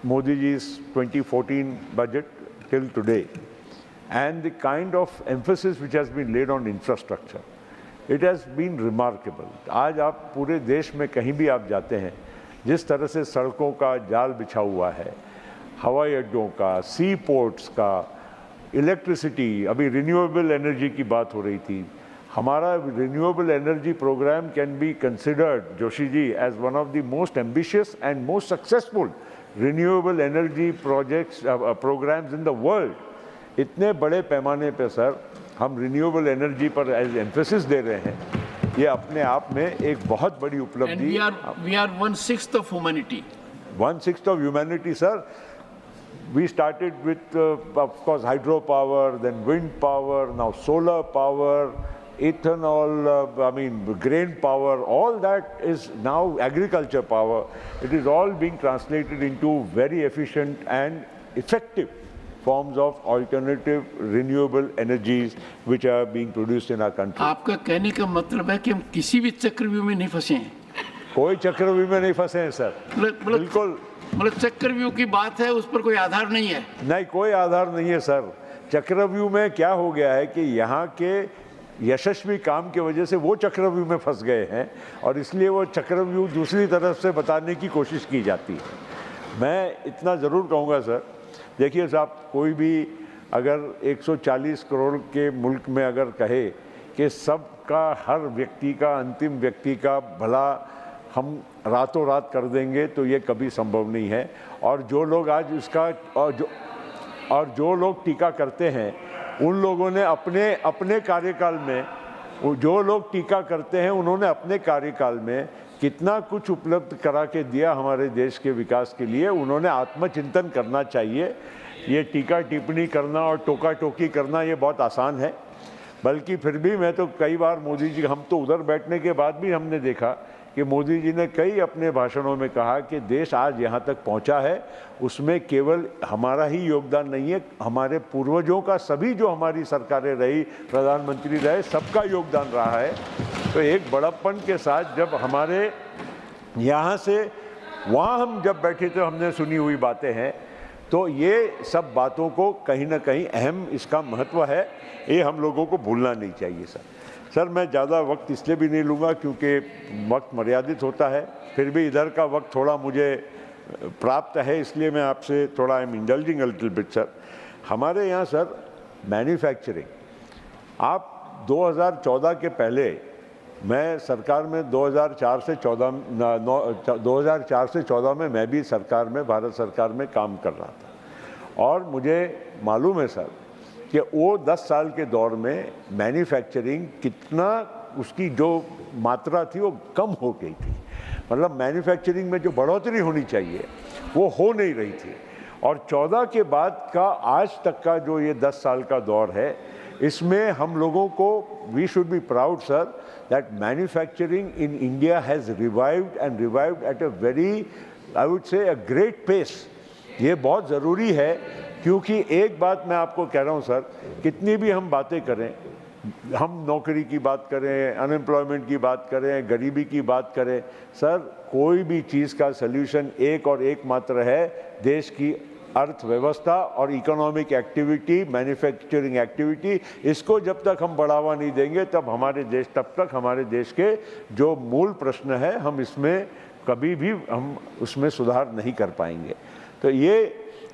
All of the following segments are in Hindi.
Modi ji's 2014 budget till today and the kind of emphasis which has been laid on infrastructure, it has been remarkable. आज आप पूरे देश में कहीं भी आप जाते हैं, जिस तरह से सड़कों का जाल बिछा हुआ है, हवाई अड्डों का, सी पोर्ट्स का, इलेक्ट्रिसिटी, अभी रिन्यूएबल एनर्जी की बात हो रही थी, हमारा renewable energy program can be considered, Joshi ji, as one of the most ambitious and most successful renewable energy projects programs in the world. इतने बड़े पैमाने पे सर हम रिन्यूएबल एनर्जी पर एज एम्फेसिस दे रहे हैं, ये अपने आप में एक बहुत बड़ी उपलब्धि। We are 1/6 of humanity. 1/6 of humanity, sir. We started with, of course, hydropower, then wind power, now solar power, ethanol, grain power, all that is now agriculture power. It is all being translated into very efficient and effective forms of alternative renewable energies which are being produced in our country. आपका कहने का मतलब है कि हम किसी भी चक्रव्यूह में नहीं फंसे हैं? कोई चक्रव्यूह में नहीं फंसे हैं सर, बिल्कुल। मतलब चक्रव्यूह की बात है, उस पर कोई आधार नहीं है? नहीं, कोई आधार नहीं है सर। चक्रव्यूह में क्या हो गया है कि यहाँ के यशस्वी काम की वजह से वो चक्रव्यूह में फंस गए हैं और इसलिए वो चक्रव्यूह दूसरी तरफ से बताने की कोशिश की जाती है। मैं इतना ज़रूर कहूँगा सर, देखिए साहब, कोई भी अगर 140 करोड़ के मुल्क में अगर कहे कि सबका, हर व्यक्ति का, अंतिम व्यक्ति का भला हम रातों रात कर देंगे, तो ये कभी संभव नहीं है। और जो लोग आज इसका और जो लोग टीका करते हैं, उन लोगों ने अपने कार्यकाल में, जो लोग टीका करते हैं उन्होंने अपने कार्यकाल में कितना कुछ उपलब्ध करा के दिया हमारे देश के विकास के लिए। उन्होंने आत्मचिंतन करना चाहिए। ये टीका टिप्पणी करना और टोका टोकी करना ये बहुत आसान है, बल्कि फिर भी मैं तो कई बार मोदी जी, हम तो उधर बैठने के बाद भी हमने देखा कि मोदी जी ने कई अपने भाषणों में कहा कि देश आज यहाँ तक पहुँचा है उसमें केवल हमारा ही योगदान नहीं है, हमारे पूर्वजों का, सभी जो हमारी सरकारें रही, प्रधानमंत्री रहे, सबका योगदान रहा है। तो एक बड़प्पन के साथ जब हमारे यहाँ से वहाँ हम जब बैठे थे, हमने सुनी हुई बातें हैं, तो ये सब बातों को कहीं ना कहीं अहम इसका महत्व है, ये हम लोगों को भूलना नहीं चाहिए सर। सर, मैं ज़्यादा वक्त इसलिए भी नहीं लूँगा क्योंकि वक्त मर्यादित होता है, फिर भी इधर का वक्त थोड़ा मुझे प्राप्त है, इसलिए मैं आपसे थोड़ा I am indulging a little bit sir. हमारे यहाँ सर मैन्युफैक्चरिंग, आप 2014 के पहले, मैं सरकार में 2004 से 14 में मैं भी सरकार में, भारत सरकार में काम कर रहा था और मुझे मालूम है सर कि वो 10 साल के दौर में मैन्युफैक्चरिंग कितना, उसकी जो मात्रा थी वो कम हो गई थी। मतलब मैन्युफैक्चरिंग में जो बढ़ोतरी होनी चाहिए वो हो नहीं रही थी। और 14 के बाद का आज तक का जो ये 10 साल का दौर है, इसमें हम लोगों को, we should be proud sir that manufacturing in India has revived and revived at a very, I would say, a great pace. ये बहुत ज़रूरी है क्योंकि एक बात मैं आपको कह रहा हूँ सर, कितनी भी हम बातें करें, हम नौकरी की बात करें, अनएम्प्लॉयमेंट की बात करें, गरीबी की बात करें, सर कोई भी चीज़ का सल्यूशन एक और एक मात्र है, देश की अर्थव्यवस्था और इकोनॉमिक एक्टिविटी, मैन्युफैक्चरिंग एक्टिविटी। इसको जब तक हम बढ़ावा नहीं देंगे तब तक हमारे देश के जो मूल प्रश्न है, हम इसमें कभी भी हम उसमें सुधार नहीं कर पाएंगे। तो ये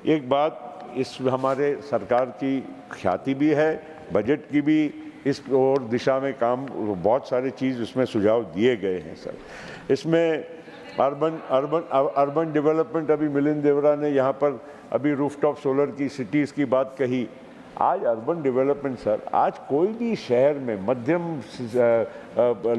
एक बात, इस हमारे सरकार की ख्याति भी है, बजट की भी इस और दिशा में काम, बहुत सारे चीज़ उसमें सुझाव दिए गए हैं सर। इसमें अर्बन डेवलपमेंट, अभी मिलिंद देवरा ने यहाँ पर अभी रूफटॉप सोलर की सिटीज़ की बात कही। आज अर्बन डेवलपमेंट सर, आज कोई भी शहर में, मध्यम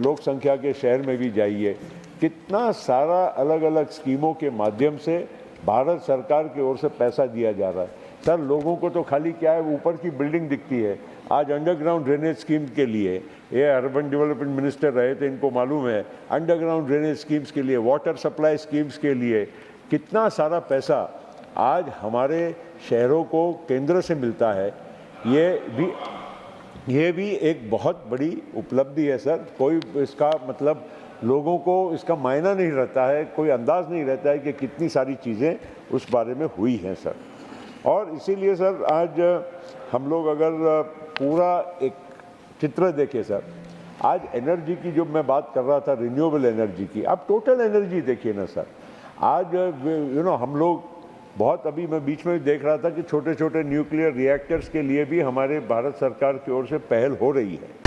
लोक संख्या के शहर में भी जाइए, कितना सारा अलग अलग स्कीमों के माध्यम से भारत सरकार की ओर से पैसा दिया जा रहा है। सर लोगों को तो खाली क्या है, ऊपर की बिल्डिंग दिखती है। आज अंडरग्राउंड ड्रेनेज स्कीम के लिए, ये अर्बन डेवलपमेंट मिनिस्टर रहे थे, इनको मालूम है, अंडरग्राउंड ड्रेनेज स्कीम्स के लिए, वाटर सप्लाई स्कीम्स के लिए कितना सारा पैसा आज हमारे शहरों को केंद्र से मिलता है। ये भी ये भी एक बहुत बड़ी उपलब्धि है सर। कोई इसका मतलब लोगों को इसका मायना नहीं रहता है, कोई अंदाज़ नहीं रहता है कि कितनी सारी चीज़ें उस बारे में हुई हैं सर। और इसीलिए सर आज हम लोग अगर पूरा एक चित्र देखें सर, आज एनर्जी की जो मैं बात कर रहा था रिन्यूएबल एनर्जी की, आप टोटल एनर्जी देखिए ना सर। आज हम लोग बहुत, अभी मैं बीच में देख रहा था कि छोटे छोटे न्यूक्लियर रिएक्टर्स के लिए भी हमारे भारत सरकार की ओर से पहल हो रही है।